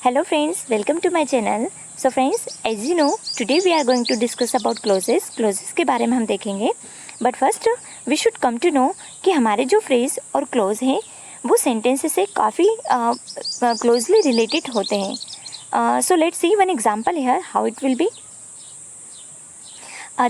Hello friends, welcome to my channel. So friends, as you know, today we are going to discuss about clauses. Clauses के बारे में हम देखेंगे. But first, we should come to know कि हमारे जो phrase और clause हैं वो sentences से काफ़ी closely related होते हैं. So let's see one example here how it will be.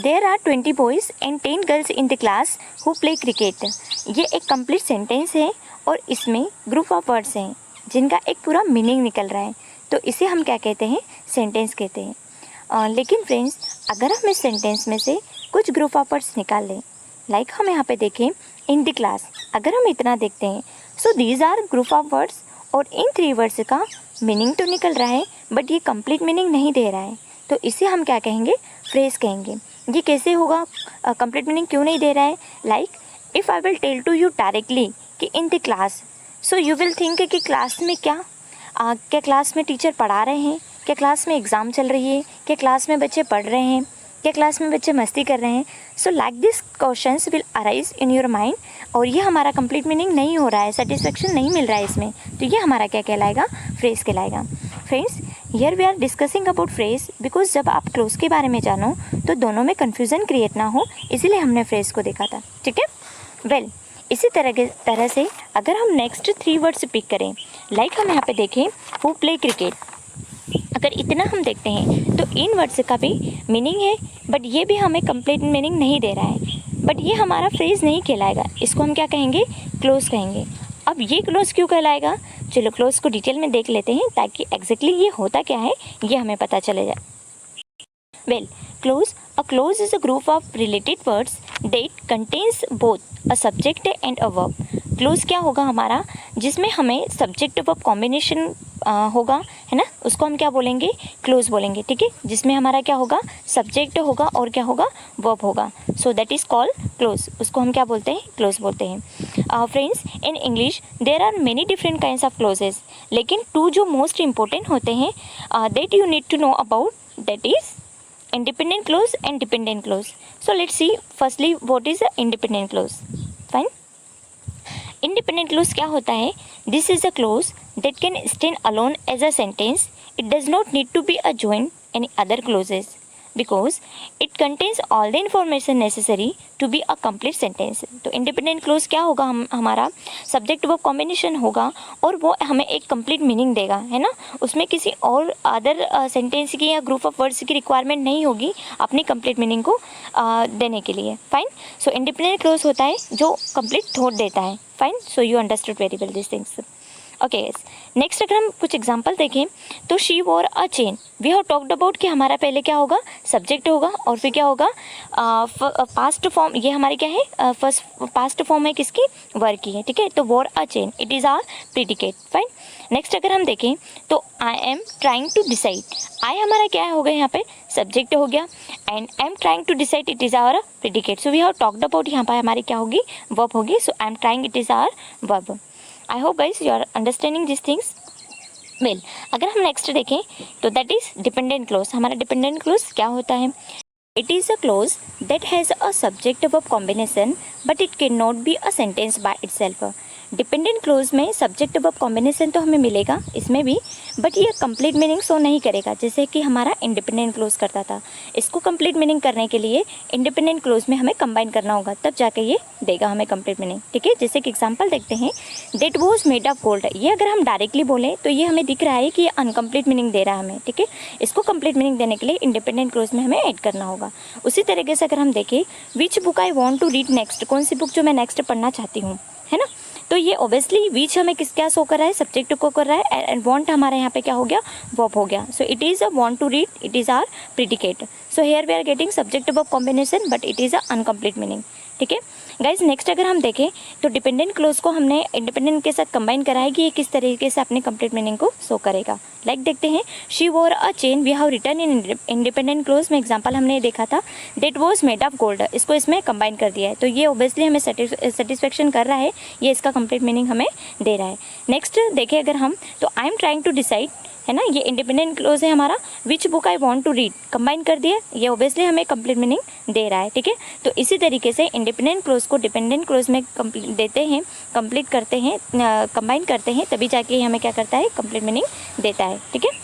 There are 20 boys and 10 girls in the class who play cricket. ये एक complete sentence है और इसमें group of words हैं जिनका एक पूरा मीनिंग निकल रहा है, तो इसे हम क्या कहते हैं, सेंटेंस कहते हैं. लेकिन फ्रेंड्स, अगर हम इस सेंटेंस में से कुछ ग्रुप ऑफ वर्ड्स निकाल लें, लाइक हम यहाँ पे देखें इन द क्लास, अगर हम इतना देखते हैं, so these are group of words और इन 3 वर्ड्स का मीनिंग तो निकल रहा है बट ये कंप्लीट मीनिंग नहीं दे रहा है, तो इसे हम क्या कहेंगे, फ्रेज कहेंगे. ये कैसे होगा, कंप्लीट मीनिंग क्यों नहीं दे रहा है? Like if I will tell to you directly कि in the class, so you will think कि क्लास में क्या क्लास में टीचर पढ़ा रहे हैं, क्या क्लास में एग्ज़ाम चल रही है, क्या क्लास में बच्चे पढ़ रहे हैं, क्या क्लास में बच्चे मस्ती कर रहे हैं. So like this questions will arise in your mind और ये हमारा कंप्लीट मीनिंग नहीं हो रहा है, सेटिस्फेक्शन नहीं मिल रहा है इसमें, तो ये हमारा क्या कहलाएगा, फ्रेज कहलाएगा. Friends, here we are discussing about phrase because जब आप क्लोज के बारे में जानो तो दोनों में कन्फ्यूज़न क्रिएट ना हो, इसीलिए हमने फ्रेज को देखा था. ठीक है, वेल इसी तरह से अगर हम नेक्स्ट 3 वर्ड्स पिक करें, लाइक हम यहाँ पे देखें हु प्ले क्रिकेट, अगर इतना हम देखते हैं तो इन वर्ड्स का भी मीनिंग है बट ये भी हमें कंप्लीट मीनिंग नहीं दे रहा है, बट ये हमारा फ्रेज नहीं कहलाएगा, इसको हम क्या कहेंगे, क्लोज कहेंगे. अब ये क्लोज क्यों कहलाएगा, चलो क्लोज को डिटेल में देख लेते हैं ताकि एग्जैक्टली ये होता क्या है ये हमें पता चले जाए. Well, a clause is a group of related words that contains both a subject and a verb. Close क्या होगा हमारा, जिसमें हमें सब्जेक्ट वर्ब कॉम्बिनेशन होगा, है ना, उसको हम क्या बोलेंगे, क्लोज बोलेंगे. ठीक है, जिसमें हमारा क्या होगा, सब्जेक्ट होगा और क्या होगा, वर्ब होगा. So that is called clause, उसको हम क्या बोलते हैं, क्लोज बोलते हैं. Friends, in English there are many different kinds of clauses, लेकिन 2 जो मोस्ट इंपॉर्टेंट होते हैं that you need to know about, that is independent clause and dependent clause. So let's see firstly what is a independent clause. Fine. Independent clause क्या होता है, this is a clause that can stand alone as a sentence. It does not need to be joined any other clauses because it contains all the information necessary to be a complete sentence. तो independent clause क्या होगा, हमारा subject verb combination होगा और वो हमें एक complete meaning देगा, है ना, उसमें किसी और अदर सेंटेंस की या ग्रुप ऑफ वर्ड्स की रिक्वायरमेंट नहीं होगी अपनी कंप्लीट मीनिंग को देने के लिए. फाइन. सो इंडिपेंडेंट क्लोज होता है जो कंप्लीट थॉट देता है. Fine. So you understood very well this things. Okay, next अगर हम कुछ एग्जांपल देखें तो she wore a chain, we have talked about कि हमारा पहले क्या होगा, सब्जेक्ट होगा और फिर क्या होगा, पास्ट फॉर्म, ये हमारी क्या है, फर्स्ट पास्ट फॉर्म है किसकी, वर्ब की है. ठीक है, तो वोर a chain, it is our predicate. Fine. Next अगर हम देखें तो I am trying to decide, I हमारा क्या हो गया, यहाँ पे सब्जेक्ट हो गया and I am trying to decide, it is our predicate. So we have talked about, यहाँ पर हमारी क्या होगी, वर्ब होगी. So I am trying, it is our verb. I hope guys you are understanding this things well. अगर हम next देखें तो दैट इज़ डिपेंडेंट क्लोज. हमारा डिपेंडेंट क्लोज क्या होता है, it is a close that has a subject verb combination but it can not be a sentence by itself. Dependent clause में subject verb combination तो हमें मिलेगा इसमें भी, बट ये कंप्लीट मीनिंग शो नहीं करेगा जैसे कि हमारा इंडिपेंडेंट क्लोज करता था. इसको कंप्लीट मीनिंग करने के लिए इंडिपेंडेंट क्लोज में हमें कंबाइन करना होगा, तब जाके ये देगा हमें कंप्लीट मीनिंग. ठीक है, जैसे कि एग्जांपल देखते हैं, that was made of gold. ये अगर हम डायरेक्टली बोलें तो ये हमें दिख रहा है कि ये अनकम्प्लीट मीनिंग दे रहा है हमें. ठीक है, इसको कंप्लीट मीनिंग देने के लिए इंडिपेंडेंट क्लोज में हमें ऐड करना होगा. उसी तरीके से अगर हम देखें which book I want to read next, कौन सी बुक जो मैं नेक्स्ट पढ़ना चाहती हूँ, है ना, तो ये ऑब्वियसली विच हमें क्या शो कर रहा है, सब्जेक्ट को कर रहा है एंड वांट हमारे यहाँ पे क्या हो गया, वर्ब हो गया. So it is a want to read, it is our predicate. So here we are getting subject verb combination but it is a uncomplete meaning. ठीक है गाइज, नेक्स्ट अगर हम देखें तो डिपेंडेंट क्लोज को हमने इंडिपेंडेंट के साथ कंबाइन करा है कि ये किस तरीके से अपने कंप्लीट मीनिंग को शो करेगा. लाइक देखते हैं, she wore a chain, we have written in independent clause में एग्जांपल हमने देखा था, that was made of gold, इसको इसमें कंबाइन कर दिया है, तो ये ऑब्वियसली हमें सेटिस्फेक्शन कर रहा है, ये इसका कंप्लीट मीनिंग हमें दे रहा है. नेक्स्ट देखें अगर हम तो I am trying to decide, है ना, ये इंडिपेंडेंट क्लोज है हमारा। Which book I want to read, combine कर दिया, ये ऑब्वियसली हमें कंप्लीट मीनिंग दे रहा है, ठीक है। तो इसी तरीके से इंडिपेंडेंट क्लोज को डिपेंडेंट क्लोज में देते हैं, कंप्लीट करते हैं, कंबाइन करते हैं, तभी जाके हमें क्या करता है, कंप्लीट मीनिंग देता है, ठीक है।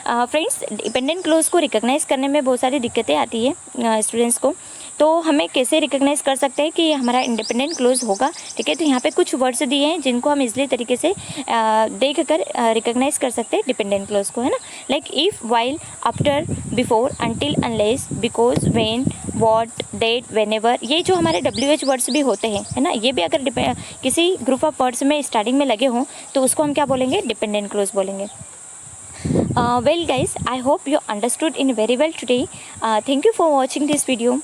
फ्रेंड्स, डिपेंडेंट क्लोज को रिकॉग्नाइज़ करने में बहुत सारी दिक्कतें आती है स्टूडेंट्स को। तो हमें कैसे रिकॉग्नाइज़ कर सकते हैं कि ये हमारा इंडिपेंडेंट क्लोज होगा, ठीक है। तो यहाँ पे कुछ वर्ड्स दिए हैं जिनको हम इजली तरीके से देख कर रिकॉग्नाइज़ कर सकते हैं डिपेंडेंट क्लोज को, है ना। Like if, while, after, before, until, unless, because, when, what, that, whenever, ये जो हमारे WH वर्ड्स भी होते हैं, है ना, ये भी अगर किसी ग्रुप ऑफ वर्ड्स में स्टार्टिंग में लगे हों तो उसको हम क्या बोलेंगे, डिपेंडेंट क्लोज बोलेंगे। Well guys, I hope you understood in very well today. Thank you for watching this video.